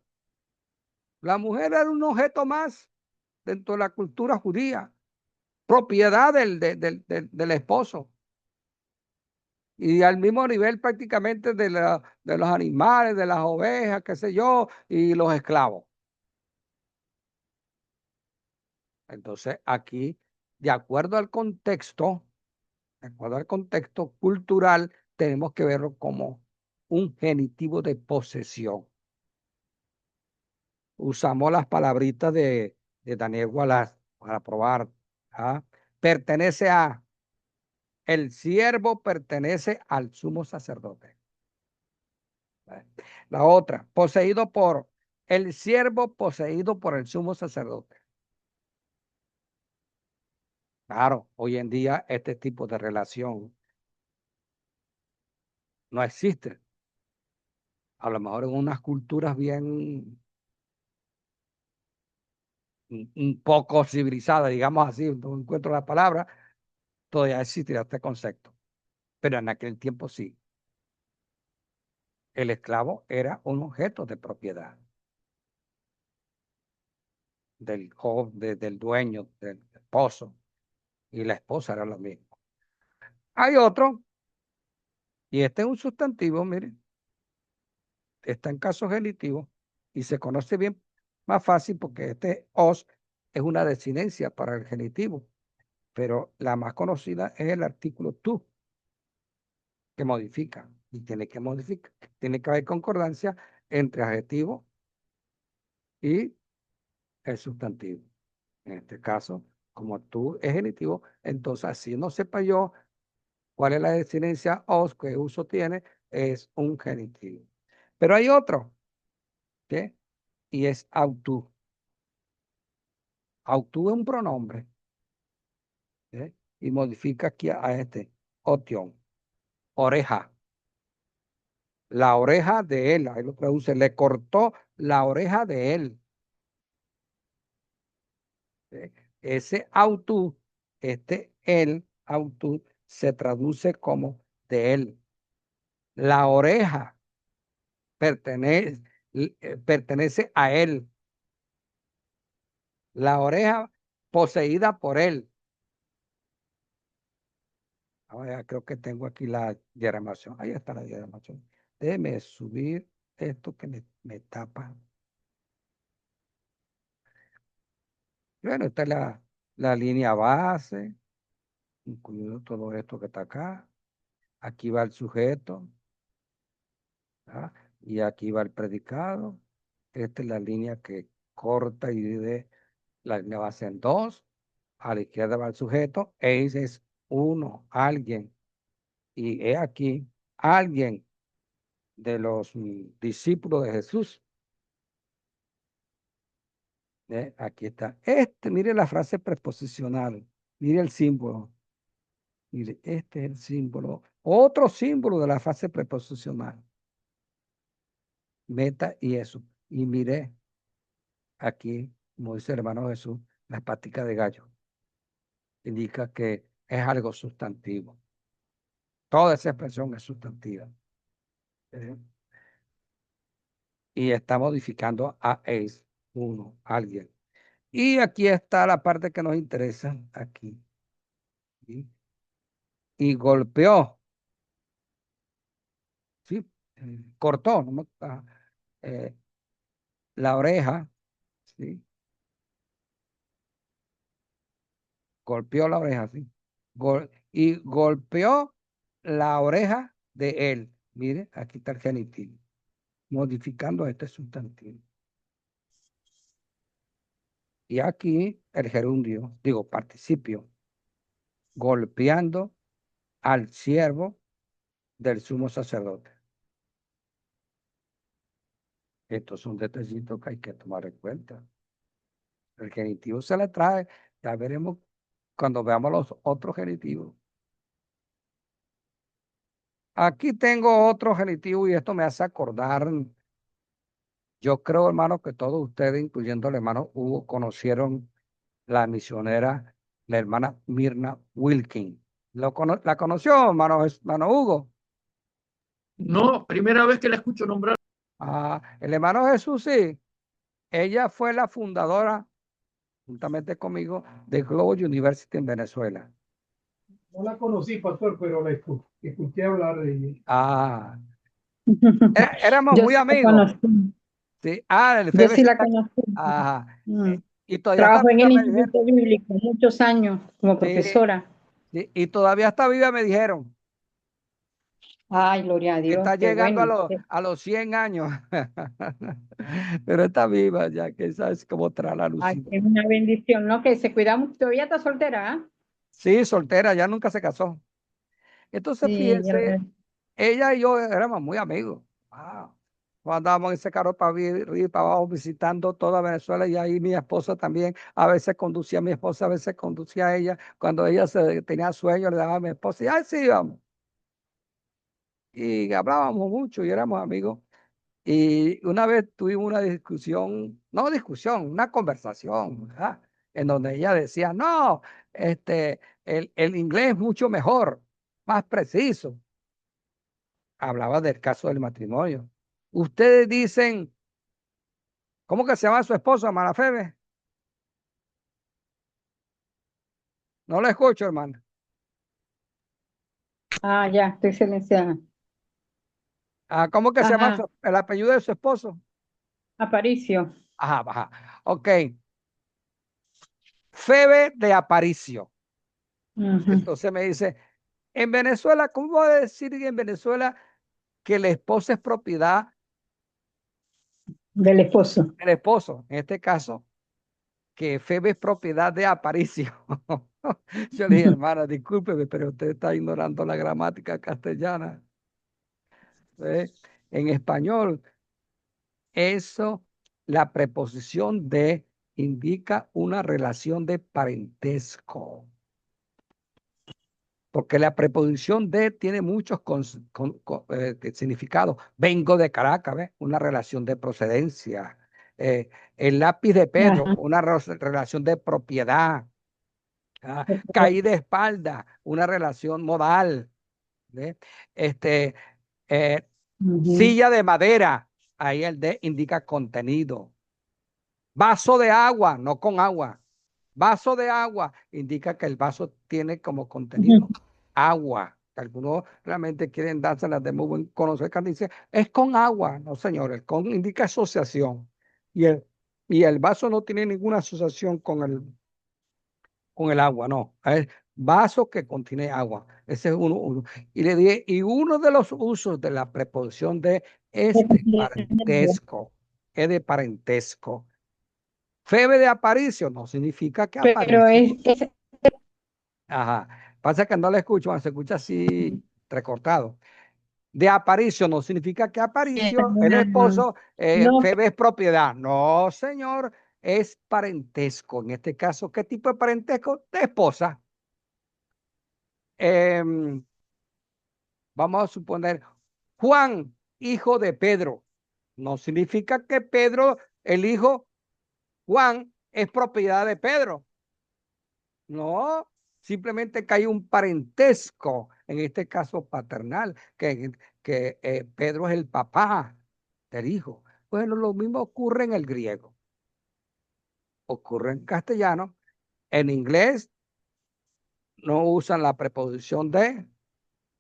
La mujer era un objeto más dentro de la cultura judía, propiedad del esposo. Y al mismo nivel prácticamente de los animales, de las ovejas, qué sé yo, y los esclavos. Entonces aquí, de acuerdo al contexto, de acuerdo al contexto cultural, tenemos que verlo como un genitivo de posesión. Usamos las palabritas de Daniel Wallace para probar. ¿Ah? Pertenece a, el siervo pertenece al sumo sacerdote. La otra, poseído por, el siervo poseído por el sumo sacerdote. Claro, hoy en día este tipo de relación no existe. A lo mejor en unas culturas bien, un poco civilizadas, digamos así, no encuentro la palabra, todavía existirá este concepto. Pero en aquel tiempo sí. El esclavo era un objeto de propiedad del del dueño, del esposo, y la esposa era lo mismo. Hay otro, y este es un sustantivo, miren, está en caso genitivo y se conoce bien más fácil porque este os es una desinencia para el genitivo, pero la más conocida es el artículo tú, que modifica y tiene que modificar, tiene que haber concordancia entre adjetivo y el sustantivo. En este caso, como tú es genitivo, entonces así no sepa yo cuál es la desinencia os, qué uso tiene, es un genitivo. Pero hay otro, ¿qué? Y es autú. Autú es un pronombre, ¿eh? Y modifica aquí a este, otion, oreja. La oreja de él, ahí lo traduce, le cortó la oreja de él. ¿Eh? Ese autú, el autú, se traduce como de él. La oreja pertenece, pertenece a él. La oreja poseída por él. Ahora creo que tengo aquí la diagramación. Ahí está la diagramación. Déjeme subir esto que me tapa. Bueno, esta es la línea base, incluido todo esto que está acá. Aquí va el sujeto, ¿ah? Y aquí va el predicado. Esta es la línea que corta y divide la línea base en dos. A la izquierda va el sujeto. Ese es uno, alguien. Y he aquí, alguien de los discípulos de Jesús. Aquí está. Mire la frase preposicional. Mire el símbolo. Mire, este es el símbolo. Otro símbolo de la frase preposicional. Meta y eso. Y mire aquí, como dice el hermano Jesús, la patica de gallo. Indica que es algo sustantivo. Toda esa expresión es sustantiva. ¿Eh? Y está modificando a es uno, alguien. Y aquí está la parte que nos interesa, aquí. ¿Sí? Y golpeó, ¿sí? Cortó, ¿no? Eh, la oreja, ¿sí? Golpeó la oreja, ¿sí? Y golpeó la oreja de él. Mire, aquí está el genitivo, modificando este sustantivo. Y aquí el gerundio, digo, participio, golpeando al siervo del sumo sacerdote. Estos son detallitos que hay que tomar en cuenta. El genitivo se le trae, ya veremos cuando veamos los otros genitivos. Aquí tengo otro genitivo y esto me hace acordar, yo creo, hermano, que todos ustedes, incluyendo el hermano Hugo, conocieron la misionera, la hermana Mirna Wilkin. ¿La conoció, hermano Hugo? No, primera vez que la escucho nombrar. Ah, el hermano Jesús, sí. Ella fue la fundadora, juntamente conmigo, de Global University en Venezuela. No la conocí, pastor, pero la escuché hablar de ella. Ah, éramos Yo muy sí la amigos. conocí. Sí. Ah, el Yo FEB sí sí la conocí. ajá. Mm. Y todavía está Trabajó en viva, el me dijeron. Instituto Bíblico muchos años como Sí, profesora. sí, y todavía está viva, me dijeron. Ay, gloria a Dios, Está qué llegando bueno. a los 100 años. Pero está viva, ya que sabes cómo trae la Ay, lucida. es una bendición, ¿no? Que se cuida mucho. Todavía está soltera, ¿ah? Sí, soltera, ya nunca se casó. Entonces, Sí, fíjense, ella y yo éramos muy amigos. Wow. Andábamos en ese carro para arriba y para abajo visitando toda Venezuela y ahí mi esposa también. A veces conducía a mi esposa, a veces conducía a ella. Cuando ella tenía sueño, le daba a mi esposa y así íbamos. y hablábamos mucho y éramos amigos. Y una vez tuvimos una discusión, no discusión, una conversación, ¿verdad? En donde ella decía, no, el inglés es mucho mejor, más preciso. Hablaba del caso del matrimonio. Ustedes dicen, ¿cómo que se llama su esposa, hermana Febe? No lo escucho, hermano. Ah, ya, estoy silenciada. Ah, ¿cómo que se llama Ajá, el apellido de su esposo? Aparicio. Ajá, ajá. Ok. Febe de Aparicio. Ujú. Entonces me dice, en Venezuela, ¿cómo voy a decir en Venezuela que la esposa es propiedad Del esposo. del esposo? En este caso, que Febe es propiedad de Aparicio. Yo le dije, hermana, discúlpeme, pero usted está ignorando la gramática castellana. ¿Ve? En español, eso, la preposición de indica una relación de parentesco. Porque la preposición de tiene muchos significados. Vengo de Caracas, ¿ves? Una relación de procedencia. Eh, el lápiz de Pedro, Ajá. una relación de propiedad. Caí de espalda, una relación modal. ¿Ves? Este, eh, Ujú. silla de madera, ahí el de indica contenido. Vaso de agua, no con agua. Vaso de agua indica que el vaso tiene como contenido agua. Algunos realmente quieren dárselas de muy buen conocer que dice, es con agua. No, señor, el con indica asociación. Y el, y el vaso no tiene ninguna asociación con el agua, no. Es vaso que contiene agua. Ese es uno. Y le dije, y uno de los usos de la preposición de este parentesco, es de parentesco. Febe de Aparicio no significa que Pero Aparicio. es Ajá. Pasa que no le escucho, se escucha así recortado. De Aparicio no significa que Aparicio, el una, esposo, no, Febe es propiedad. No, señor, es parentesco. En este caso, ¿qué tipo de parentesco? De esposa. Em, Vamos a suponer, Juan, hijo de Pedro. No significa que Pedro, el hijo Juan, es propiedad de Pedro. No, simplemente que hay un parentesco, en este caso paternal, que Pedro es el papá del hijo. Bueno, lo mismo ocurre en el griego, ocurre en castellano. En inglés no usan la preposición de.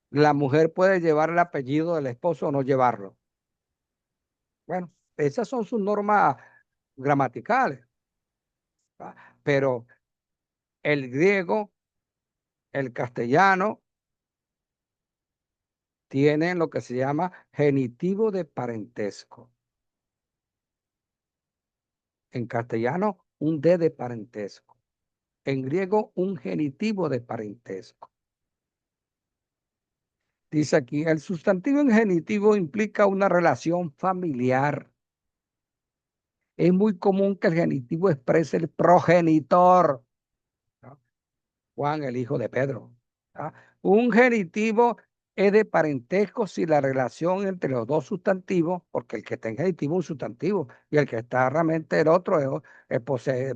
La mujer puede llevar el apellido del esposo o no llevarlo. Bueno, esas son sus normas gramaticales. ¿Va? Pero el griego, el castellano, tienen lo que se llama genitivo de parentesco. En castellano, un D de parentesco. En griego, un genitivo de parentesco. Dice aquí, el sustantivo en genitivo implica una relación familiar. Es muy común que el genitivo exprese el progenitor, ¿no? Juan, el hijo de Pedro. ¿Ah? Un genitivo es de parentesco si la relación entre los dos sustantivos, porque el que está en genitivo es un sustantivo y el que está realmente el otro lo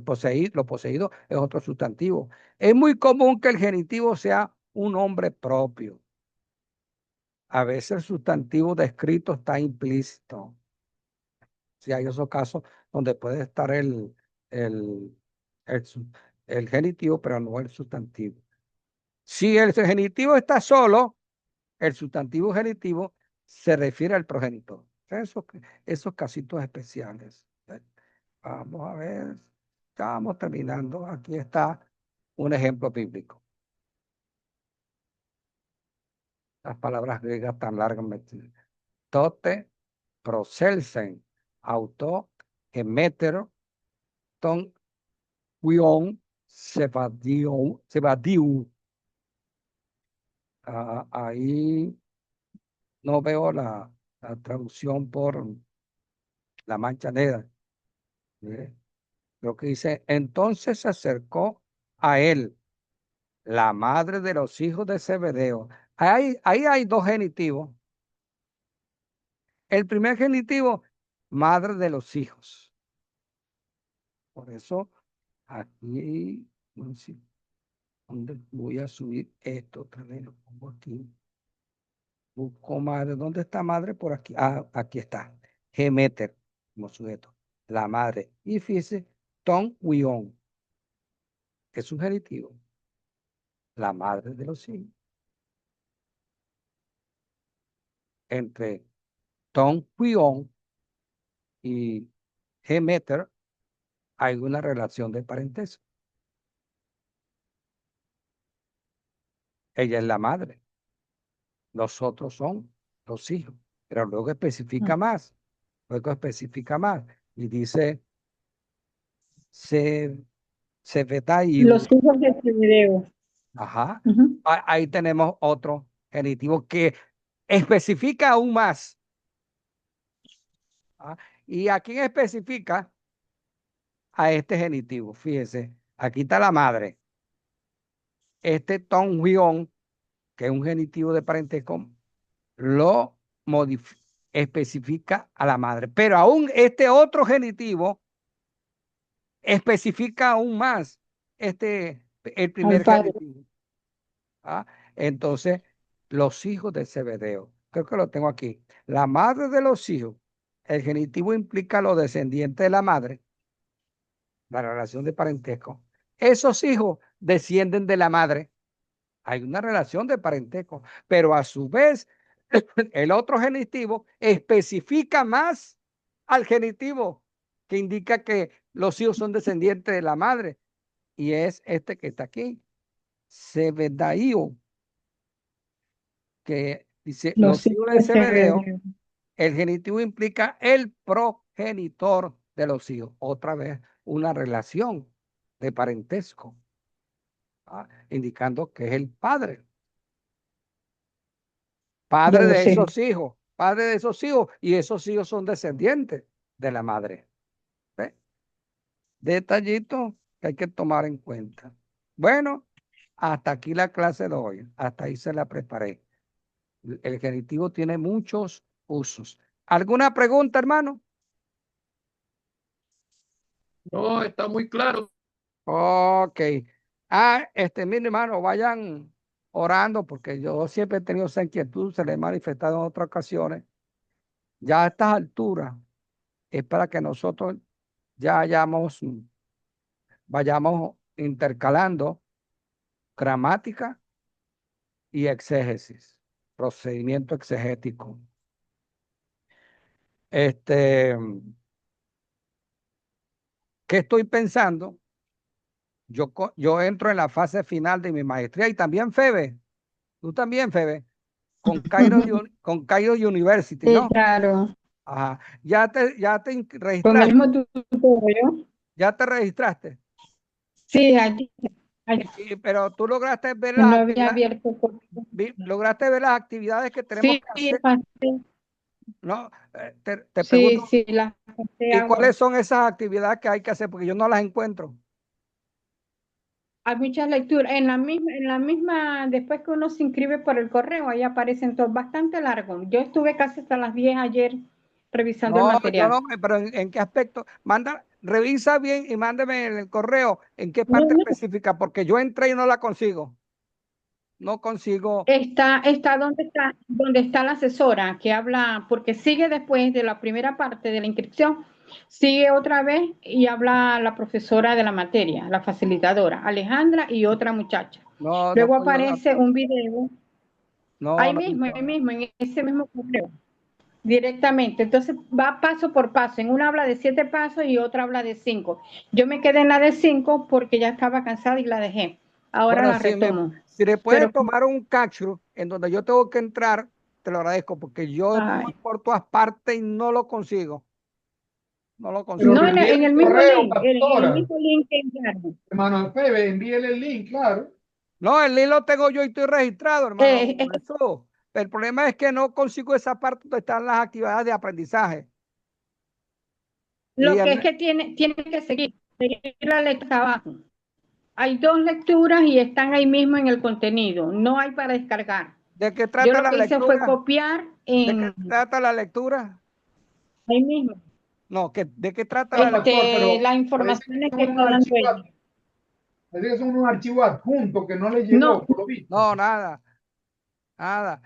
poseído es otro sustantivo. Es muy común que el genitivo sea un nombre propio. A veces el sustantivo descrito está implícito. Si hay esos casos donde puede estar el, el, su- el genitivo, pero no el sustantivo. Si el genitivo está solo, el sustantivo genitivo se refiere al progenitor. Esos casitos especiales. Vamos a ver. Estamos terminando. Aquí está un ejemplo bíblico. Las palabras griegas tan largas. Tote, proselsen, auto, emetero, ton, guión, sebadiu. Ahí no veo la traducción por la mancha negra. ¿Eh? Lo que dice, entonces se acercó a él, la madre de los hijos de Zebedeo. Ahí hay dos genitivos. El primer genitivo, madre de los hijos. Por eso, aquí, no sé, ¿dónde voy a subir esto? Otra vez lo pongo aquí. Busco madre. ¿Dónde está madre? Por aquí. Ah, aquí está. Gemeter como sujeto. La madre. Y fíjese, Ton Wion. Es un genitivo. La madre de los hijos. Entre Ton Wion y Gemeter hay una relación de parentesco. Ella es la madre. Los otros son los hijos. Pero luego especifica más. Luego especifica más. Y dice, se Los hijos de Zebedeo. Ajá. Ujú. Ahí tenemos otro genitivo que especifica aún más. ¿Ah? ¿Y a quién especifica? A este genitivo. Fíjese, aquí está la madre. Este Ton Huion, que es un genitivo de parentesco, lo especifica a la madre. Pero aún este otro genitivo especifica aún más el primer Al padre. genitivo. ¿Ah? Entonces, los hijos de Zebedeo. Creo que lo tengo aquí. La madre de los hijos. El genitivo implica los descendientes de la madre, la relación de parentesco. Esos hijos descienden de la madre. Hay una relación de parentesco, pero a su vez, el otro genitivo especifica más al genitivo que indica que los hijos son descendientes de la madre. Y es este que está aquí. Zebedeo, que dice Los los hijos hijos de de Zebedeo. Zebedeo. El genitivo implica el progenitor de los hijos. Otra vez, una relación de parentesco, indicando que es el padre. De Padre de los hijos. esos hijos. Padre de esos hijos. Y esos hijos son descendientes de la madre. ¿Ve? Detallito que hay que tomar en cuenta. Bueno, hasta aquí la clase de hoy. Hasta ahí se la preparé. El genitivo tiene muchos usos. ¿Alguna pregunta, hermano? No, está muy claro. Ok. Mi hermano, vayan orando porque yo siempre he tenido esa inquietud, se le he manifestado en otras ocasiones. Ya a estas alturas es para que nosotros ya vayamos intercalando gramática y exégesis, procedimiento exegético. ¿Qué estoy pensando? Yo entro en la fase final de mi maestría y también Febe, tú también Febe, con Cairo University, Sí, ¿no? claro. Ajá. ¿Ya te Con el registraste? mismo tutorio. ¿Ya te registraste? Sí, allí Pero tú lograste ver no las había actividades, abierto. lograste ver las actividades que tenemos Sí, que hacer, pasé. ¿no? Te Sí, pregunto, sí, las pasé ¿y ahora. cuáles son esas actividades que hay que hacer? Porque yo no las encuentro. Hay muchas lecturas. En la misma, después que uno se inscribe por el correo, ahí aparecen todos, bastante largo. Yo estuve casi hasta las 10 ayer revisando el No, yo material. no, pero ¿en qué aspecto? Revisa bien y mándeme en el correo en qué No, parte no, específica, porque yo entré y no la consigo. No consigo. está donde está la asesora que habla, porque sigue después de la primera parte de la inscripción, sigue otra vez y habla la profesora de la materia, la facilitadora, Alejandra y otra muchacha. No, no he Luego podido. aparece un video, No, no he visto. ahí mismo, en ese mismo correo, directamente. Entonces va paso por paso. En una habla de 7 pasos y otra habla de 5. Yo me quedé en la de 5 porque ya estaba cansada y la dejé. Ahora Bueno, la retomo. si le puedes Pero, tomar un capture en donde yo tengo que entrar, te lo agradezco, porque yo voy ay, por todas partes y no lo consigo. No lo Pero no, consigo. reenvíe en el el mismo correo, link, en el pastora. mismo link que enviaron. Hermano Febe, envíele el link, claro. No, el link lo tengo yo y estoy registrado, hermano. Eh, eh, Eso. El problema es que no consigo esa parte donde están las actividades de aprendizaje. Y lo que es que tiene que seguir la lectura abajo. Hay 2 lecturas y están ahí mismo en el contenido. No hay para descargar. ¿de qué Yo trata lo la que hice fue lectura? copiar ¿De qué en trata la lectura? ahí mismo. No, ¿de qué trata la Pastor, lectura? pero Las parece informaciones que que son está unos dando archivos, ella. parece que son unos archivos adjuntos que no le No, llegó, por lo visto. No, nada, nada.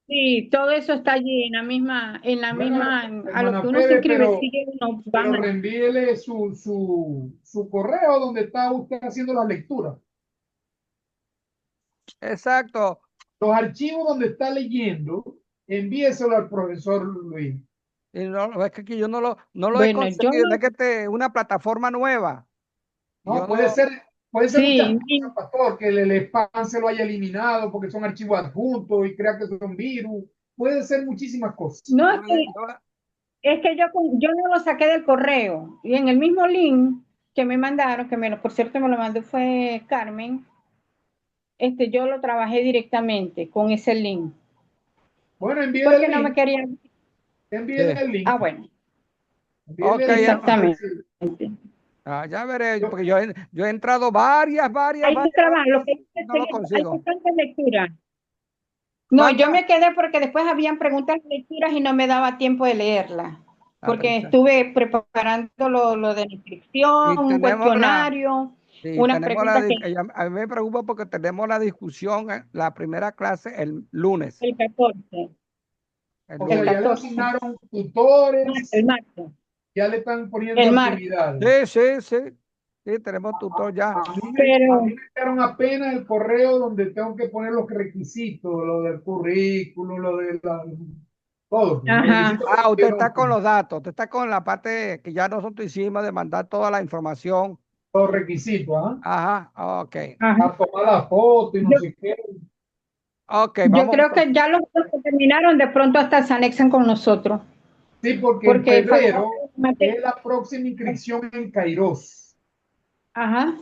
sí, todo eso está allí en la Bueno, misma, a lo que hermana uno se Febe, inscribe, sigue uno, pero van reenvíele su correo donde está usted haciendo la lectura. Exacto. Los archivos donde está leyendo, envíeselo al profesor Luis. Y no, es que aquí yo no lo he bueno, yo conseguido, no, es que una plataforma nueva. No, Yo no, puede ser muchas sí, cosas, pastor, que el spam se lo haya eliminado porque son archivos adjuntos y crea que son virus. Puede ser muchísimas cosas. no yo le- yo- es que yo no lo saqué del correo y en el mismo link que me mandaron, por cierto me lo mandó fue Carmen, yo lo trabajé directamente con ese link, Bueno, porque no me quería, envíele sí. el link, bueno, envíele Ok, el link. A ver exactamente. si- ya veré, yo- porque yo he entrado varias Hay que trabajar, lo que veces y no lo hay consigo. bastantes lecturas. No, yo ¿Cuántas? me quedé porque después habían preguntas de lecturas y no me daba tiempo de leerlas, porque Atención. estuve preparando lo de la inscripción, Y un tenemos cuestionario, sí, unas tenemos la, preguntas que a mí me preocupa porque tenemos la discusión, la primera clase el lunes, el 14, el o el sea, lunes. ya le 14, asignaron tutores, el martes, ya le están poniendo el martes, actividades. Sí, sí, sí, sí, tenemos tutor ya. A pero mí me dieron apenas el correo donde tengo que poner los requisitos, lo del currículum, lo de todo. Los ajá, requisitos Ah, me usted dieron está con los datos, usted está con la parte que ya nosotros hicimos de mandar toda la información. los requisitos, ¿ah? Ajá, ok, ajá. A tomar la foto y no Yo, sé qué. ok, yo vamos creo que entonces. ya los que terminaron de pronto hasta se anexan con nosotros, Sí, porque en porque falta febrero es la próxima inscripción en Kairos. ajá,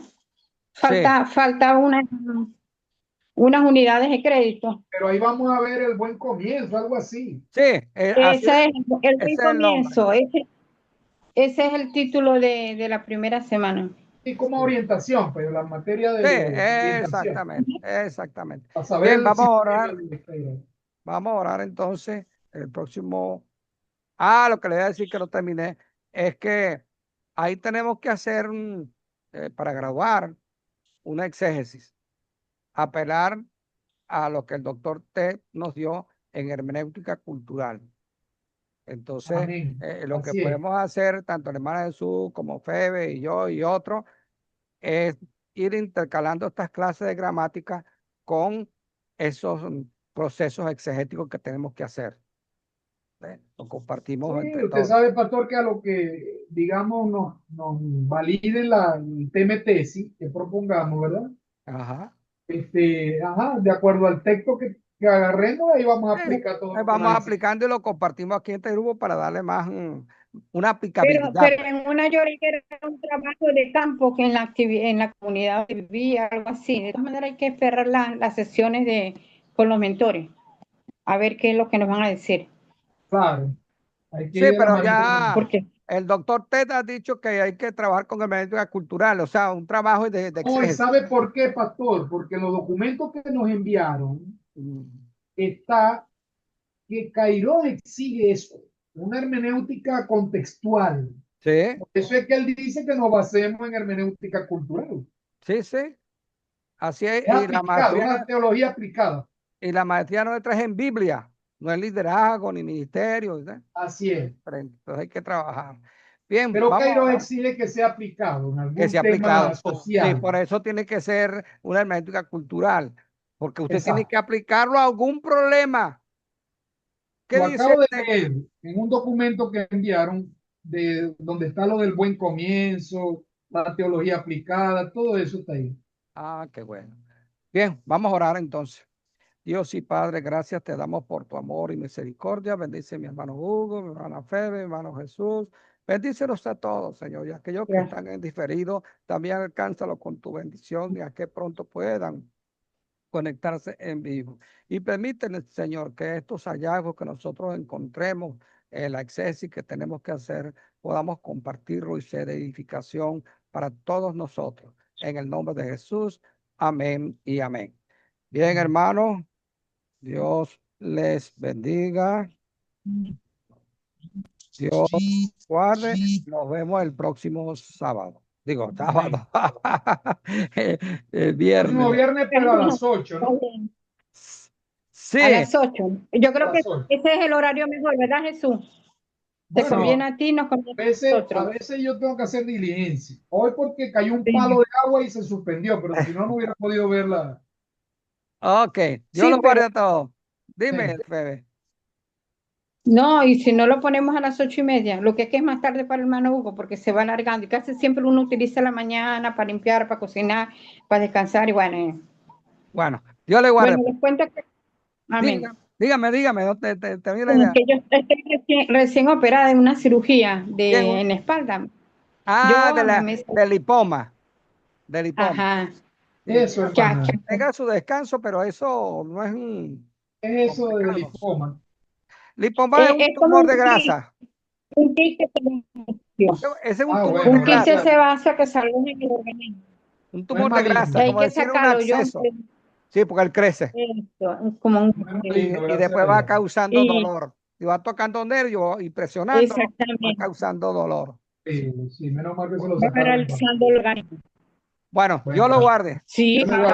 Sí, falta unas unidades de crédito. Pero ahí vamos a ver el buen comienzo, algo así. sí, así Ese es el buen ese es el nombre. comienzo, ese es el título de la primera semana. Y como Sí, orientación, pero la materia sí, de orientación. exactamente, exactamente. Para Bien, saber el vamos a sistema orar, de Kairos. vamos a orar entonces el próximo. Lo que le voy a decir que no terminé es que ahí tenemos que hacer para graduar una exégesis, apelar a lo que el doctor T nos dio en hermenéutica cultural. Entonces, Amén. lo que Así es. podemos hacer, tanto la hermana Jesús como Febe y yo y otros, es ir intercalando estas clases de gramática con esos procesos exegéticos que tenemos que hacer. ¿Ve? Lo Sí, compartimos entre usted todos. sabe, pastor, que a lo que, digamos, nos valide el tema de tesis que propongamos, ¿verdad? Ajá. Ajá, de acuerdo al texto que agarremos, ahí vamos a Sí, aplicar todo lo que vamos la dice. aplicando y lo compartimos aquí en este grupo para darle más una aplicabilidad, Pero pues. en una yo que era un trabajo de campo que en la comunidad vivía, algo así. De todas maneras hay que esperar las sesiones con los mentores, a ver qué es lo que nos van a decir. Claro, hay que Sí, ir de la pero manito con el ya Porque, el doctor Ted ha dicho que hay que trabajar con hermenéutica cultural, o sea, un trabajo de No, ¿y exégesis. sabe por qué, pastor? Porque los documentos que nos enviaron Mm. está que Cairós exige eso, una hermenéutica contextual. Sí, Por eso es que él dice que nos basemos en hermenéutica cultural. sí, sí. Así es, Es aplicada, una teología aplicada. y la maestría nuestra es en Biblia, no es liderazgo ni ministerio, ¿verdad? Así Es es. diferente, entonces hay que trabajar. Bien, Pero vamos a Cairós orar. exige que sea aplicado en Que algún sea tema aplicado. Sí, social. por eso tiene que ser una hermenéutica cultural, porque usted tiene que Exacto. aplicarlo a algún problema. ¿Qué Lo dice acabo de este? leer en un documento que enviaron de donde está lo del buen comienzo, la teología aplicada, todo eso está ahí. Qué bueno. Bien, vamos a orar entonces. Dios y Padre, gracias te damos por tu amor y misericordia. Bendice a mi hermano Hugo, mi hermana Febe, mi hermano Jesús. Bendícelos a todos, Señor, y aquellos que están en diferido, también alcánzalo con tu bendición y a que pronto puedan conectarse en vivo. Y permíteme, Señor, que estos hallazgos que nosotros encontremos, el acceso que tenemos que hacer, podamos compartirlo y ser edificación para todos nosotros. En el nombre de Jesús, amén y amén. Bien, hermanos, Dios les bendiga. Dios guarde. Nos vemos el próximo sábado. Digo, sábado. El Próximo viernes. viernes, pero a las 8, ¿no? Sí, A las 8. Yo A creo que las 8. ese es el horario mejor, ¿verdad, Jesús? Te Bueno, conviene a ti, nos conviene a a nosotros. veces yo tengo que hacer diligencia. Hoy porque cayó un Sí. palo de agua y se suspendió, pero si no, no hubiera podido verla. ok. Dios Sí, lo pero guarde a todos. Dime, Febe. no, y si no lo ponemos a las 8:30, lo que es más tarde para el hermano Hugo, porque se va alargando y casi siempre uno utiliza la mañana para limpiar, para cocinar, para descansar y bueno. Bueno, Dios le guarde. Bueno, les cuento que, amén. Dígame, no te vi la Como idea. que yo estoy recién operada en una cirugía Bien, en la espalda. Ah, Yo del lipoma. Del lipoma. ajá, Sí, Eso, ya, hermana. tenga su descanso, pero eso no es un Es eso del complicado. lipoma. Lipoma es un es como tumor de grasa. un quiste que se Ese es un Ah, tumor bueno, de un quiste grasa. gracias. sebáceo que sale en el organismo. Un No es tumor de grasa, Hay maligno. como que decir un sacarlo, yo absceso. Sí, porque él crece esto, como un No es y, maligno, y gracias después a va Dios. causando y dolor. Y va tocando nervios y presionándolo, va exactamente, causando dolor. Sí, sí, menos mal que se lo va sacaron. paralizando el organismo. Bueno, Bueno, Dios lo gracias. guarde. Sí, Dios lo guarde.